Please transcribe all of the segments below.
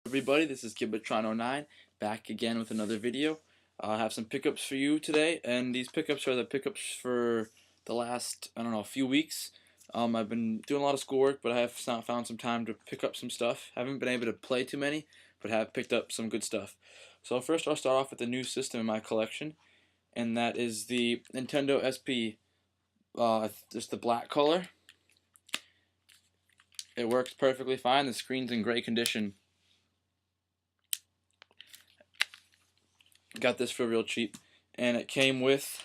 Everybody, this is Gibatron09 back again with another video. I have some pickups for you today, and these pickups are the pickups for the last, I don't know, few weeks. I've been doing a lot of schoolwork, but I have found some time to pick up some stuff. Haven't been able to play too many, but have picked up some good stuff. So first I'll start off with the new system in my collection, and that is the Nintendo SP, just the black color. It works perfectly fine. The screen's in great condition. Got this for real cheap, and it came with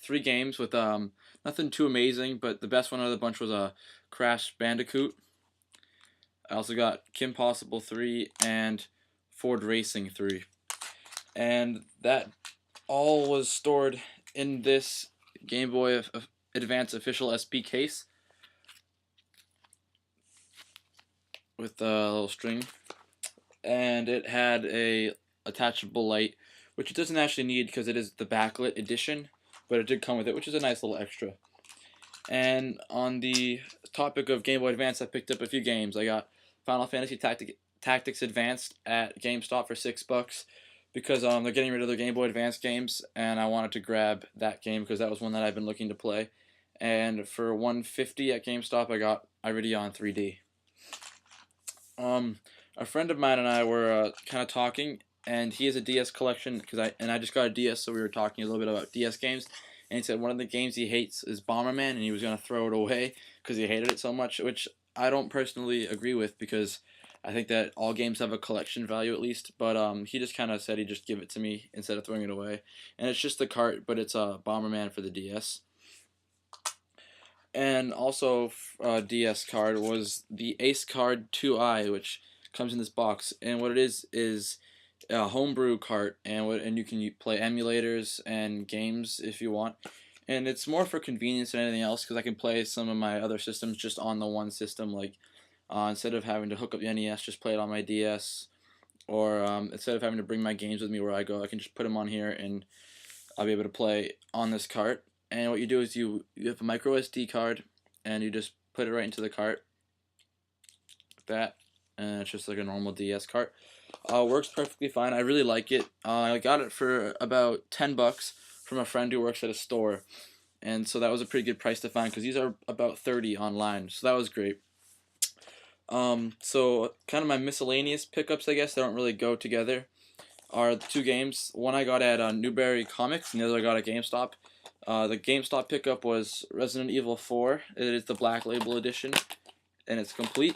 3 games with nothing too amazing, but the best one out of the bunch was a Crash Bandicoot. I also got Kim Possible 3 and Ford Racing 3, and that all was stored in this Game Boy Advance official SP case with a little string, and it had a attachable light, which it doesn't actually need because it is the backlit edition, but it did come with it, which is a nice little extra. And on the topic of Game Boy Advance, I picked up a few games. I got Final Fantasy Tactics Advanced at GameStop for $6 because they're getting rid of their Game Boy Advance games, and I wanted to grab that game because that was one that I've been looking to play. And for $150 at GameStop, I got Iridion 3D. A friend of mine and I were kind of talking, and he has a DS collection I just got a DS, so we were talking a little bit about DS games. And he said one of the games he hates is Bomberman, and he was gonna throw it away because he hated it so much, which I don't personally agree with because I think that all games have a collection value at least. But he just kind of said he'd just give it to me instead of throwing it away, and it's just the cart, but it's a Bomberman for the DS. And also, DS card was the Ace Card 2i, which comes in this box, and what it is a homebrew cart, and you can play emulators and games if you want, and it's more for convenience than anything else because I can play some of my other systems just on the one system, like instead of having to hook up the NES, just play it on my DS, or instead of having to bring my games with me where I go, I can just put them on here and I'll be able to play on this cart. And what you do is you have a micro SD card, and you just put it right into the cart, like that, and it's just like a normal DS cart. Works perfectly fine. I really like it. I got it for about $10 from a friend who works at a store, and so that was a pretty good price to find because these are about 30 online. So that was great. So kind of my miscellaneous pickups, I guess, that don't really go together, are 2 games. One I got at Newbury Comics, and the other I got at GameStop. The GameStop pickup was Resident Evil 4. It is the Black Label edition, and it's complete.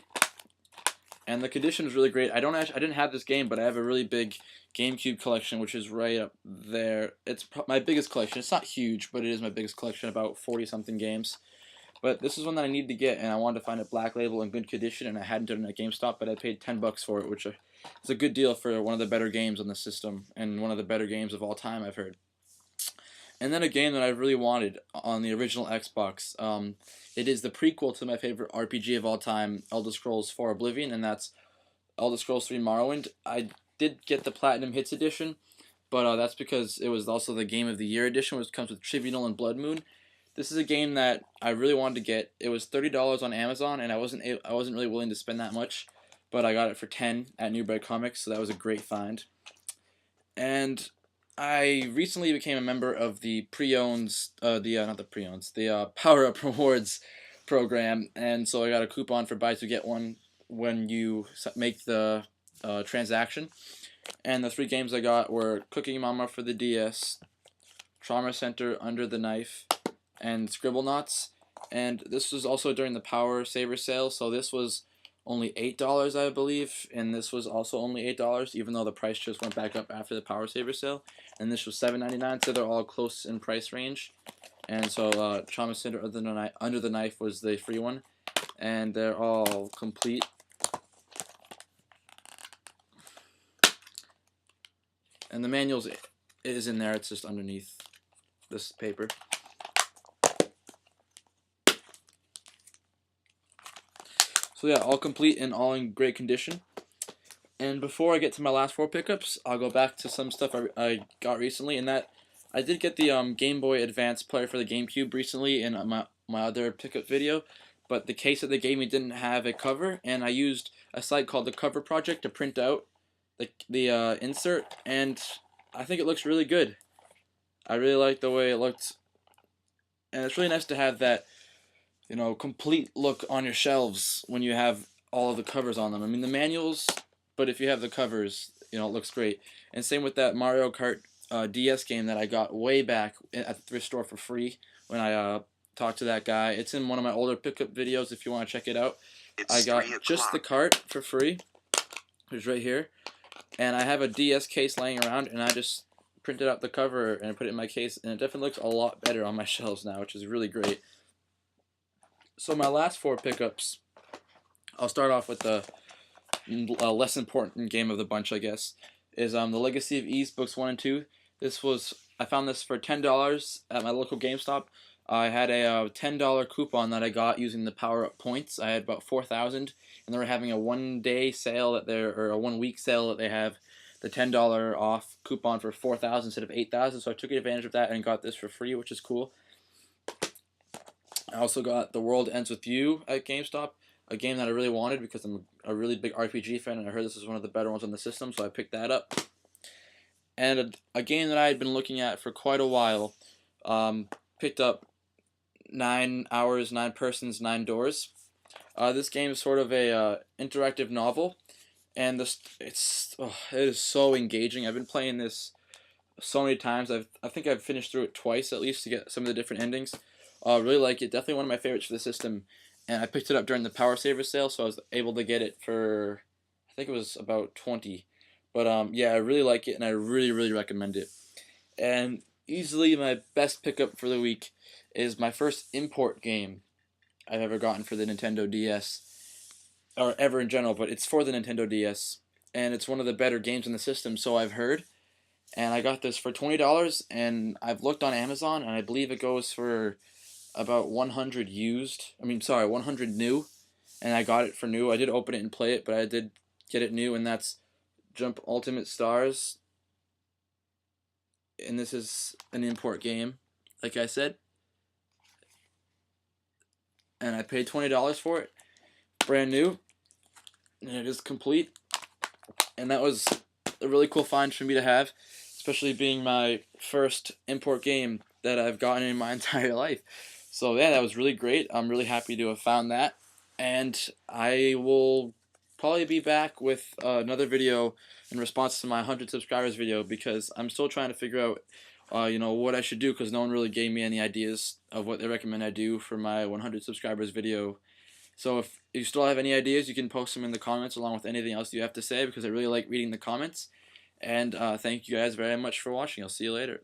And the condition is really great. I didn't have this game, but I have a really big GameCube collection, which is right up there. It's my biggest collection. It's not huge, but it is my biggest collection, about 40-something games. But this is one that I needed to get, and I wanted to find a Black Label in good condition, and I hadn't done it at GameStop, but I paid $10 for it, which is a good deal for one of the better games on the system, and one of the better games of all time, I've heard. And then a game that I really wanted on the original Xbox. It is the prequel to my favorite RPG of all time, Elder Scrolls 4 Oblivion, and that's Elder Scrolls 3 Morrowind. I did get the Platinum Hits edition, but that's because it was also the Game of the Year edition, which comes with Tribunal and Blood Moon. This is a game that I really wanted to get. It was $30 on Amazon, and I wasn't really willing to spend that much, but I got it for $10 at Newbury Comics, so that was a great find. And I recently became a member of the Power Up Rewards program, and so I got a coupon for buy 2 get 1 when you make the transaction. And the 3 games I got were Cooking Mama for the DS, Trauma Center, Under the Knife, and Scribblenauts. And this was also during the Power Saver sale, so this was only $8, I believe, and this was also only $8, even though the price just went back up after the Power Saver sale. And this was $7.99, so they're all close in price range. And so Trauma Center Under the Knife was the free one, and they're all complete. And the manual is in there, it's just underneath this paper. So yeah, all complete and all in great condition. And before I get to my last 4 pickups, I'll go back to some stuff I got recently, and that I did get the Game Boy Advance player for the GameCube recently in my other pickup video, but the case that they gave me didn't have a cover, and I used a site called the Cover Project to print out the insert, and I think it looks really good. I really like the way it looked, and it's really nice to have that, complete look on your shelves when you have all of the covers on them. I mean, the manuals, but if you have the covers, it looks great. And same with that Mario Kart DS game that I got way back at the thrift store for free when I talked to that guy. It's in one of my older pickup videos if you want to check it out. I got just the cart for free. It's right here. And I have a DS case laying around, and I just printed out the cover and put it in my case, and it definitely looks a lot better on my shelves now, which is really great. So my last 4 pickups, I'll start off with the less important game of the bunch, I guess, is the Legacy of Ys books 1 and 2. I found this for $10 at my local GameStop. I had a $10 coupon that I got using the Power Up points. I had about 4,000, and they were having a 1-day sale or a 1-week sale that they have the $10 off coupon for 4,000 instead of 8,000. So I took advantage of that and got this for free, which is cool. I also got The World Ends With You at GameStop, a game that I really wanted because I'm a really big RPG fan, and I heard this is one of the better ones on the system, so I picked that up. And a game that I had been looking at for quite a while, picked up 9 Hours, 9 Persons, 9 Doors. This game is sort of a interactive novel, and it is so engaging. I've been playing this so many times. I think I've finished through it twice at least to get some of the different endings. Really like it. Definitely one of my favorites for the system. And I picked it up during the Power Saver sale, so I was able to get it for, I think it was about 20. But yeah, I really like it, and I really, really recommend it. And easily my best pickup for the week is my first import game I've ever gotten for the Nintendo DS, or ever in general, but it's for the Nintendo DS, and it's one of the better games in the system, so I've heard. And I got this for $20, and I've looked on Amazon, and I believe it goes for about 100 new, and I got it for new. I did open it and play it, but I did get it new, and that's Jump Ultimate Stars. And this is an import game, like I said. And I paid $20 for it, brand new, and it is complete. And that was a really cool find for me to have, especially being my first import game that I've gotten in my entire life. So yeah, that was really great. I'm really happy to have found that, and I will probably be back with another video in response to my 100 subscribers video, because I'm still trying to figure out what I should do, because no one really gave me any ideas of what they recommend I do for my 100 subscribers video. So if you still have any ideas, you can post them in the comments along with anything else you have to say, because I really like reading the comments. And thank you guys very much for watching. I'll see you later.